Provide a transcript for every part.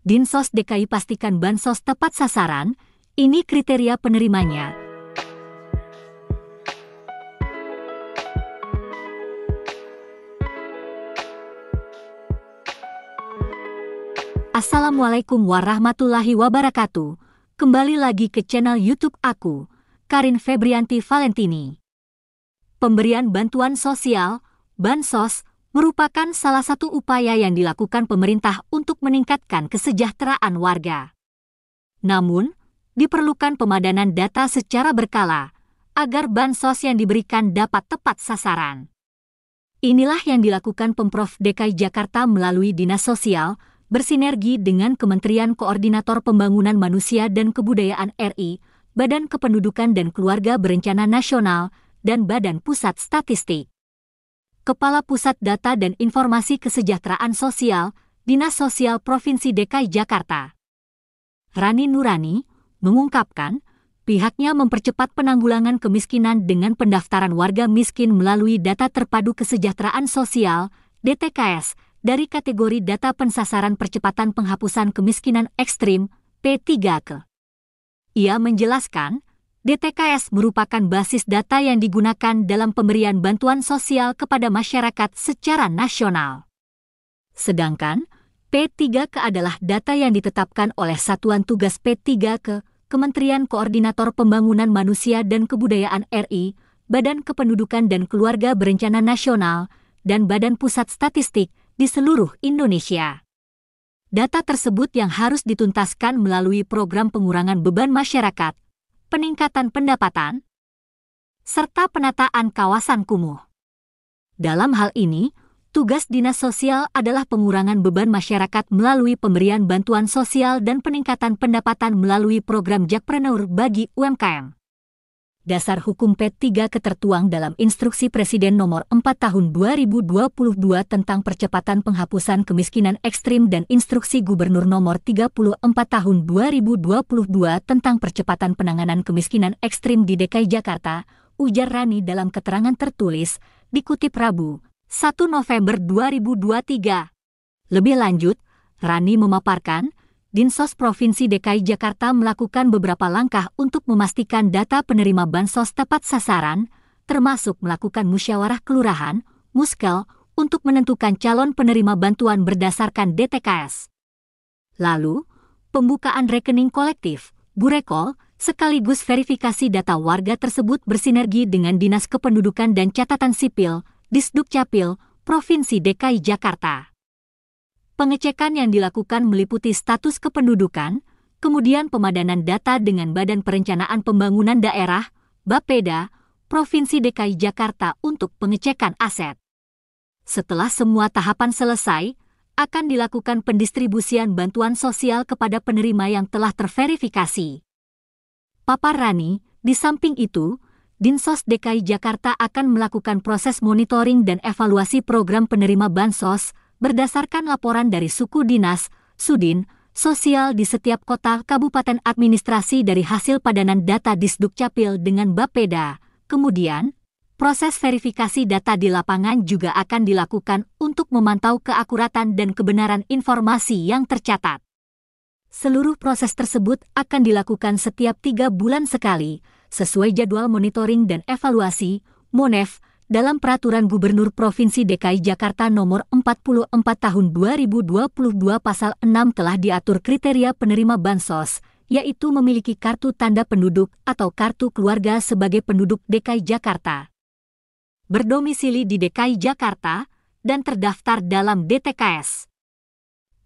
Dinsos DKI pastikan bansos tepat sasaran, ini kriteria penerimanya. Assalamualaikum warahmatullahi wabarakatuh. Kembali lagi ke channel YouTube aku, Karin Febrianti Valentini. Pemberian bantuan sosial, bansos, merupakan salah satu upaya yang dilakukan pemerintah untuk meningkatkan kesejahteraan warga. Namun, diperlukan pemadanan data secara berkala agar bansos yang diberikan dapat tepat sasaran. Inilah yang dilakukan Pemprov DKI Jakarta melalui Dinas Sosial bersinergi dengan Kementerian Koordinator Pembangunan Manusia dan Kebudayaan RI, Badan Kependudukan dan Keluarga Berencana Nasional, dan Badan Pusat Statistik. Kepala Pusat Data dan Informasi Kesejahteraan Sosial, Dinas Sosial Provinsi DKI Jakarta, Rani Nurani, mengungkapkan pihaknya mempercepat penanggulangan kemiskinan dengan pendaftaran warga miskin melalui Data Terpadu Kesejahteraan Sosial, DTKS, dari kategori Data Pensasaran Percepatan Penghapusan Kemiskinan Ekstrim, P3K. Ia menjelaskan, DTKS merupakan basis data yang digunakan dalam pemberian bantuan sosial kepada masyarakat secara nasional. Sedangkan, P3K adalah data yang ditetapkan oleh Satuan Tugas P3K, Kementerian Koordinator Pembangunan Manusia dan Kebudayaan RI, Badan Kependudukan dan Keluarga Berencana Nasional, dan Badan Pusat Statistik di seluruh Indonesia. Data tersebut yang harus dituntaskan melalui program pengurangan beban masyarakat, peningkatan pendapatan, serta penataan kawasan kumuh. Dalam hal ini, tugas Dinas Sosial adalah pengurangan beban masyarakat melalui pemberian bantuan sosial dan peningkatan pendapatan melalui program Jakpreneur bagi UMKM. Dasar hukum P3 tertuang dalam Instruksi Presiden Nomor 4 Tahun 2022 tentang percepatan penghapusan kemiskinan ekstrim dan Instruksi Gubernur Nomor 34 Tahun 2022 tentang percepatan penanganan kemiskinan ekstrim di DKI Jakarta, ujar Rani dalam keterangan tertulis, dikutip Rabu, 1 November 2023. Lebih lanjut, Rani memaparkan, Dinsos Provinsi DKI Jakarta melakukan beberapa langkah untuk memastikan data penerima bansos tepat sasaran, termasuk melakukan musyawarah kelurahan, Muskel, untuk menentukan calon penerima bantuan berdasarkan DTKS. Lalu, pembukaan rekening kolektif, Burekol, sekaligus verifikasi data warga tersebut bersinergi dengan Dinas Kependudukan dan Catatan Sipil, Disdukcapil, Provinsi DKI Jakarta. Pengecekan yang dilakukan meliputi status kependudukan, kemudian pemadanan data dengan Badan Perencanaan Pembangunan Daerah, Bapeda, Provinsi DKI Jakarta untuk pengecekan aset. Setelah semua tahapan selesai, akan dilakukan pendistribusian bantuan sosial kepada penerima yang telah terverifikasi. Papar Rani, di samping itu, Dinsos DKI Jakarta akan melakukan proses monitoring dan evaluasi program penerima bansos, berdasarkan laporan dari suku dinas, Sudin, sosial di setiap kota kabupaten administrasi dari hasil padanan data Disdukcapil dengan Bapeda. Kemudian, proses verifikasi data di lapangan juga akan dilakukan untuk memantau keakuratan dan kebenaran informasi yang tercatat. Seluruh proses tersebut akan dilakukan setiap 3 bulan sekali, sesuai jadwal monitoring dan evaluasi, MONEV, dalam Peraturan Gubernur Provinsi DKI Jakarta Nomor 44 Tahun 2022 Pasal 6 telah diatur kriteria penerima bansos, yaitu memiliki kartu tanda penduduk atau kartu keluarga sebagai penduduk DKI Jakarta, berdomisili di DKI Jakarta, dan terdaftar dalam DTKS.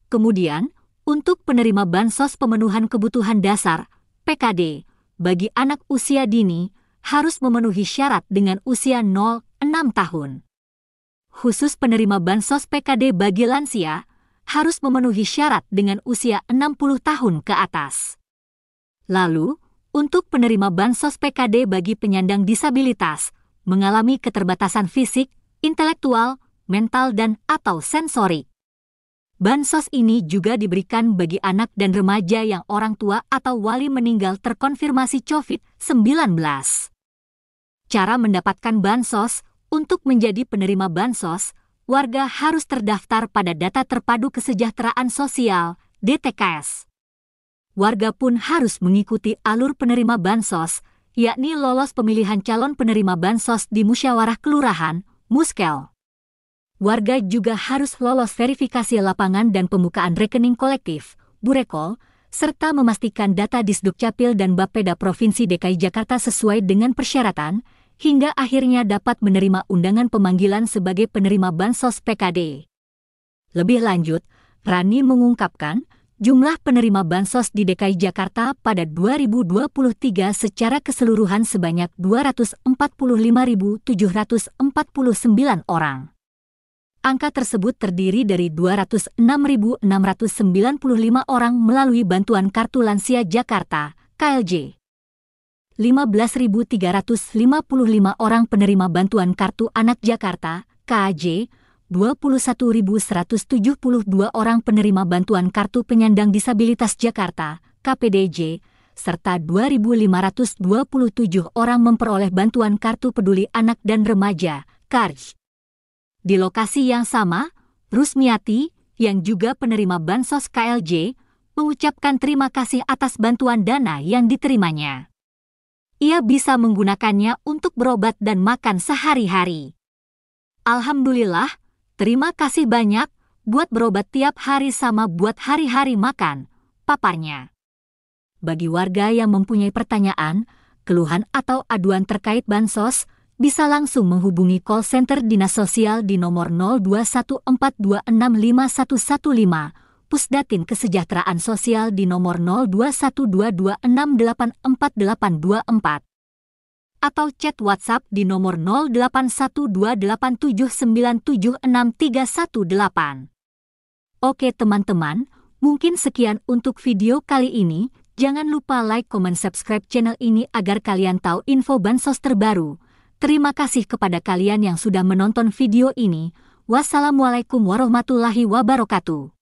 Kemudian, untuk penerima bansos pemenuhan kebutuhan dasar, PKD, bagi anak usia dini, harus memenuhi syarat dengan usia 0-6 tahun. Khusus penerima bansos PKD bagi lansia, harus memenuhi syarat dengan usia 60 tahun ke atas. Lalu, untuk penerima bansos PKD bagi penyandang disabilitas, mengalami keterbatasan fisik, intelektual, mental dan/atau sensorik. Bansos ini juga diberikan bagi anak dan remaja yang orang tua atau wali meninggal terkonfirmasi COVID-19. Cara mendapatkan bansos. Untuk menjadi penerima bansos, warga harus terdaftar pada Data Terpadu Kesejahteraan Sosial, DTKS. Warga pun harus mengikuti alur penerima bansos, yakni lolos pemilihan calon penerima bansos di musyawarah kelurahan, Muskel. Warga juga harus lolos verifikasi lapangan dan pembukaan rekening kolektif, Burekol, serta memastikan data di Sdukcapil dan Bapeda Provinsi DKI Jakarta sesuai dengan persyaratan, hingga akhirnya dapat menerima undangan pemanggilan sebagai penerima bansos PKD. Lebih lanjut, Rani mengungkapkan, jumlah penerima bansos di DKI Jakarta pada 2023 secara keseluruhan sebanyak 245.749 orang. Angka tersebut terdiri dari 206.695 orang melalui Bantuan Kartu Lansia Jakarta, KLJ. 15.355 orang penerima Bantuan Kartu Anak Jakarta, KAJ, 21.172 orang penerima Bantuan Kartu Penyandang Disabilitas Jakarta, KPDJ, serta 2.527 orang memperoleh Bantuan Kartu Peduli Anak dan Remaja, KARJ. Di lokasi yang sama, Rusmiati, yang juga penerima bansos KLJ, mengucapkan terima kasih atas bantuan dana yang diterimanya. Ia bisa menggunakannya untuk berobat dan makan sehari-hari. Alhamdulillah, terima kasih banyak buat berobat tiap hari sama buat hari-hari makan, paparnya. Bagi warga yang mempunyai pertanyaan, keluhan atau aduan terkait bansos, bisa langsung menghubungi call center Dinas Sosial di nomor 0214265115, Pusdatin Kesejahteraan Sosial di nomor 021226848824, atau chat WhatsApp di nomor 081287976318. Oke teman-teman, mungkin sekian untuk video kali ini. Jangan lupa like, comment, subscribe channel ini agar kalian tahu info bansos terbaru. Terima kasih kepada kalian yang sudah menonton video ini. Wassalamualaikum warahmatullahi wabarakatuh.